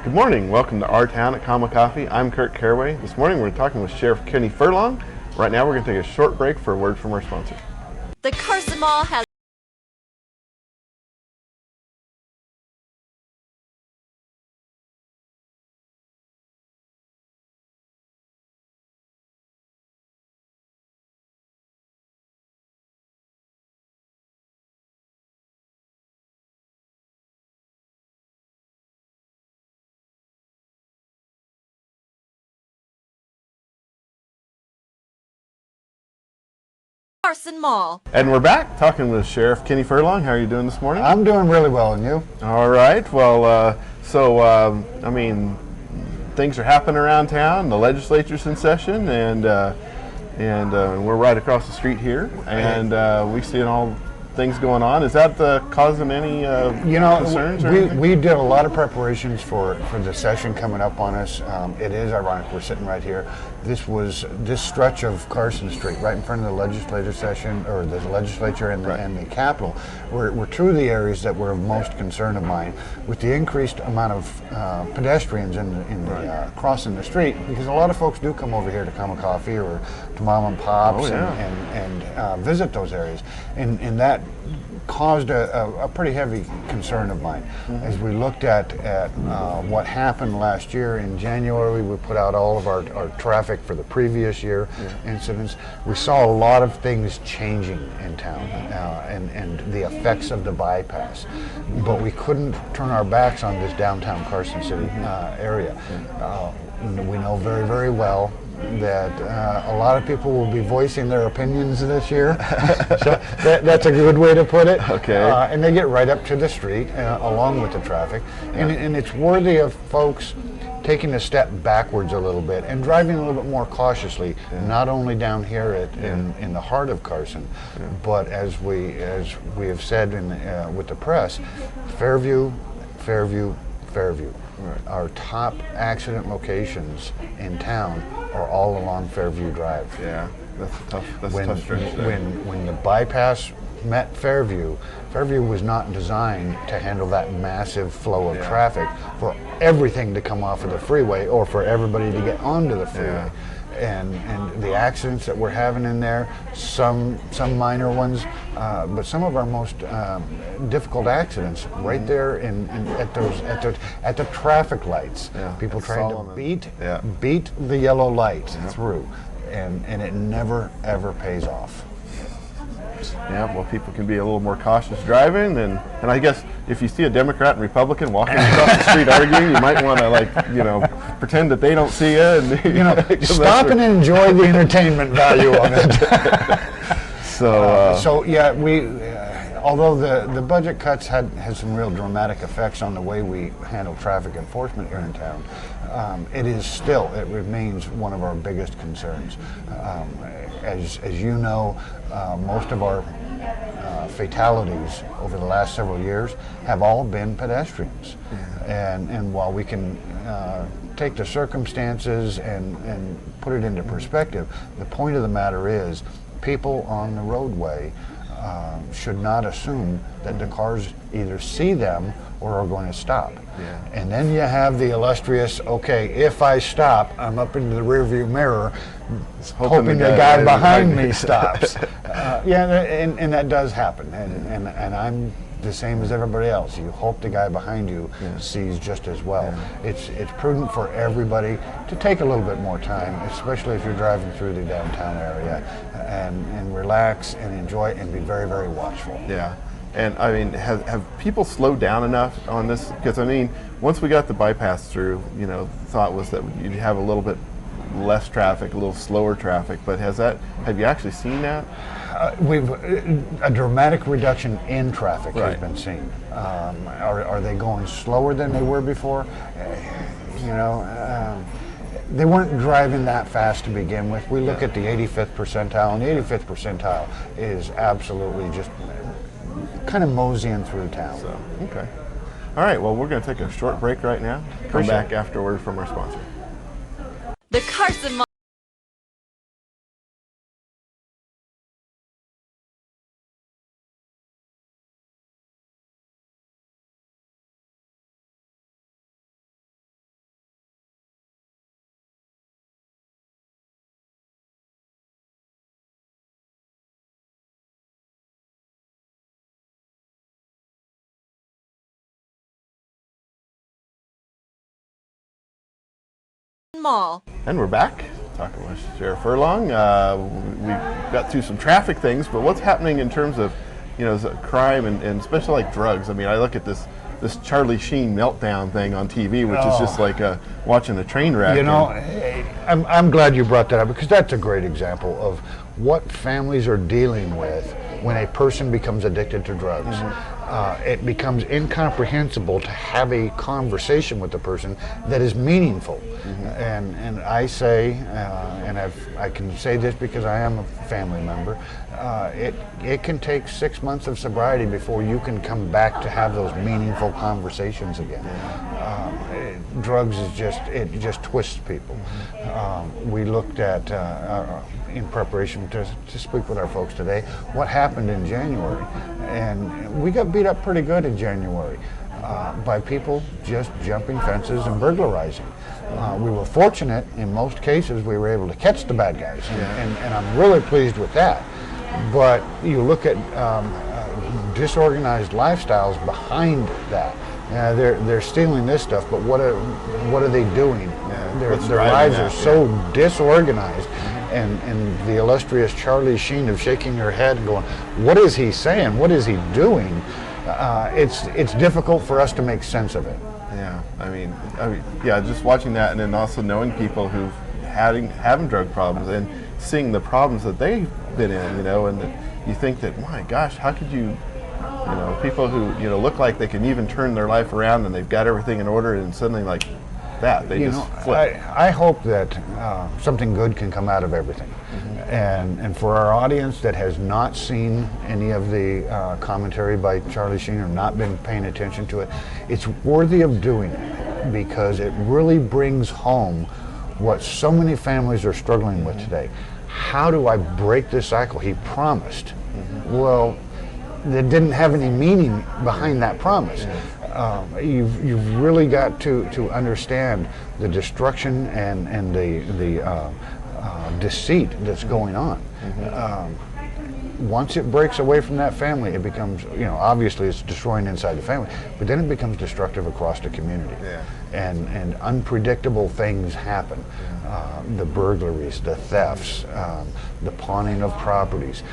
Good morning. Welcome to OurTown at Comma Coffee. I'm Kurt Caraway. This morning we're talking with Sheriff Kenny Furlong. Right now we're going to take a short break for a word from our sponsor. The Carson Mall has Carson Mall. And we're back talking with Sheriff Kenny Furlong. How are you doing this morning? I'm doing really well, and you? All right. Well, I mean, things are happening around town. The legislature's in session, and we're right across the street here, and we see all things going on. Is that causing any concerns? We did a lot of preparations for the session coming up on us. It is ironic we're sitting right here. This stretch of Carson Street, right in front of the legislature session, or the legislature and the Capitol. We're through the areas that were of most concern of mine, with the increased amount of pedestrians crossing the street, because a lot of folks do come over here to Comma Coffee or to Mom and Pops and visit those areas, and that caused a pretty heavy concern of mine. As we looked at what happened last year in January, we put out all of our traffic for the previous year incidents. We saw a lot of things changing in town and the effects of the bypass, but we couldn't turn our backs on this downtown Carson City area. We know very, very well that a lot of people will be voicing their opinions this year. So that's a good way to put it. Okay. And they get right up to the street along with the traffic. And it's worthy of folks taking a step backwards a little bit and driving a little bit more cautiously, not only down here in the heart of Carson, but as we have said with the press, Fairview. Right. Our top accident locations in town are all along Fairview Drive. Yeah, that's a tough stretch there. When the bypass met Fairview was not designed to handle that massive flow of traffic for everything to come off of the freeway or for everybody to get onto the freeway. And the accidents that we're having in there, some minor ones, but some of our most difficult accidents right there at the traffic lights. People trying to beat the yellow light through, and it never ever pays off. Yeah, well, people can be a little more cautious driving, and I guess if you see a Democrat and Republican walking across the street arguing, you might want to pretend that they don't see you, and stop and enjoy the entertainment value of it. Although the budget cuts had some real dramatic effects on the way we handle traffic enforcement here in town, it remains one of our biggest concerns. As you know, most of our fatalities over the last several years have all been pedestrians. And while we can take the circumstances and put it into perspective, the point of the matter is people on the roadway should not assume that the cars either see them or are going to stop. And then you have the illustrious, okay, if I stop, I'm up into the rearview mirror hoping the guy behind me stops. And that does happen. And I'm the same as everybody else. You hope the guy behind you sees just as well. It's prudent for everybody to take a little bit more time, especially if you're driving through the downtown area, and relax and enjoy and be very, very watchful. Yeah. And I mean, have people slowed down enough on this? Because I mean, once we got the bypass through, the thought was that you'd have a little bit less traffic, a little slower traffic. But have you actually seen that? A dramatic reduction in traffic has been seen. Are they going slower than they were before? They weren't driving that fast to begin with. We look at the 85th percentile, and the 85th percentile is absolutely just kind of moseying through town. So, okay. All right, well, we're going to take a short break right now. Come back afterward from our sponsor. The Carson Mall. Mall. And we're back talking with Sheriff Furlong. We got through some traffic things, but what's happening in terms of, crime and especially like drugs? I mean, I look at this Charlie Sheen meltdown thing on TV, which is just like watching a train wreck. I'm glad you brought that up, because that's a great example of what families are dealing with when a person becomes addicted to drugs. It becomes incomprehensible to have a conversation with the person that is meaningful. And I say, and I can say this because I am a family member, it can take 6 months of sobriety before you can come back to have those meaningful conversations again. Drugs is just twists people. We looked at, in preparation to speak with our folks today, what happened in January. And we got beat up pretty good in January by people just jumping fences and burglarizing. We were fortunate, in most cases, we were able to catch the bad guys, and I'm really pleased with that. But you look at disorganized lifestyles behind that. They're stealing this stuff, but what are they doing? Their lives are so disorganized, and the illustrious Charlie Sheen of shaking her head and going, what is he saying? What is he doing? It's difficult for us to make sense of it. Yeah, I mean, just watching that, and then also knowing people who've having drug problems and seeing the problems that they've been in, and that you think that, my gosh, how could you, people who look like they can even turn their life around and they've got everything in order, and suddenly like that they just flip. I hope that something good can come out of everything. And for our audience that has not seen any of the commentary by Charlie Sheen or not been paying attention to it, it's worthy of doing it, because it really brings home what so many families are struggling with today. How do I break this cycle? He promised. Well, that didn't have any meaning behind that promise. You've really got to understand the destruction and the deceit that's going on. Once it breaks away from that family, it becomes, obviously it's destroying inside the family, but then it becomes destructive across the community. And unpredictable things happen. The burglaries, the thefts, the pawning of properties,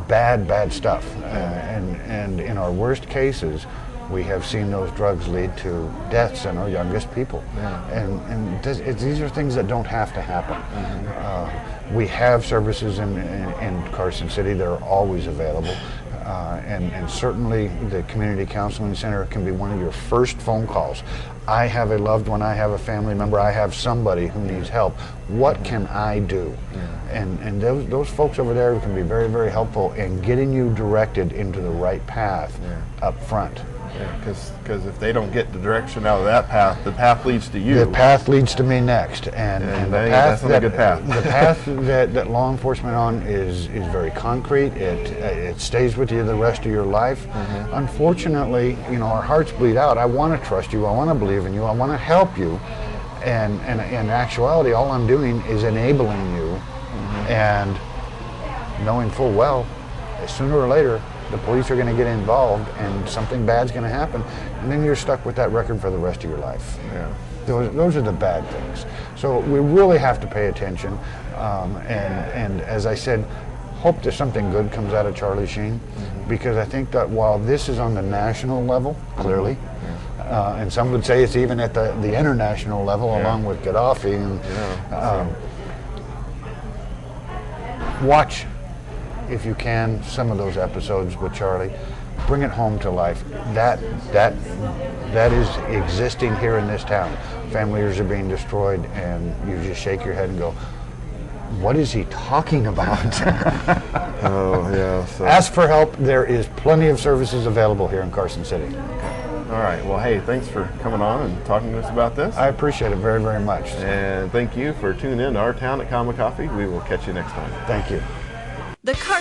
bad stuff. And in our worst cases, we have seen those drugs lead to deaths in our youngest people. And these are things that don't have to happen. We have services in Carson City that are always available. And certainly the Community Counseling Center can be one of your first phone calls. I have a loved one, I have a family member, I have somebody who needs help. What can I do? And those folks over there can be very, very helpful in getting you directed into the right path up front. Because if they don't get the direction out of that path, the path leads to you. The path leads to me next, and the path that's a good path. The path that law enforcement on is very concrete. It stays with you the rest of your life. Unfortunately, our hearts bleed out. I want to trust you. I want to believe in you. I want to help you, and in actuality, all I'm doing is enabling you, and knowing full well, sooner or later, the police are going to get involved and something bad's going to happen, and then you're stuck with that record for the rest of your life. Those are the bad things. So we really have to pay attention, and as I said, hope that something good comes out of Charlie Sheen, because I think that while this is on the national level, clearly, and some would say it's even at the international level, along with Gaddafi, and watch, if you can, some of those episodes with Charlie. Bring it home to life. That is existing here in this town. Families are being destroyed, and you just shake your head and go, what is he talking about? Ask for help. There is plenty of services available here in Carson City. All right. Well, hey, thanks for coming on and talking to us about this. I appreciate it very, very much. And thank you for tuning in to Our Town at Common Coffee. We will catch you next time. Thank you. The Carson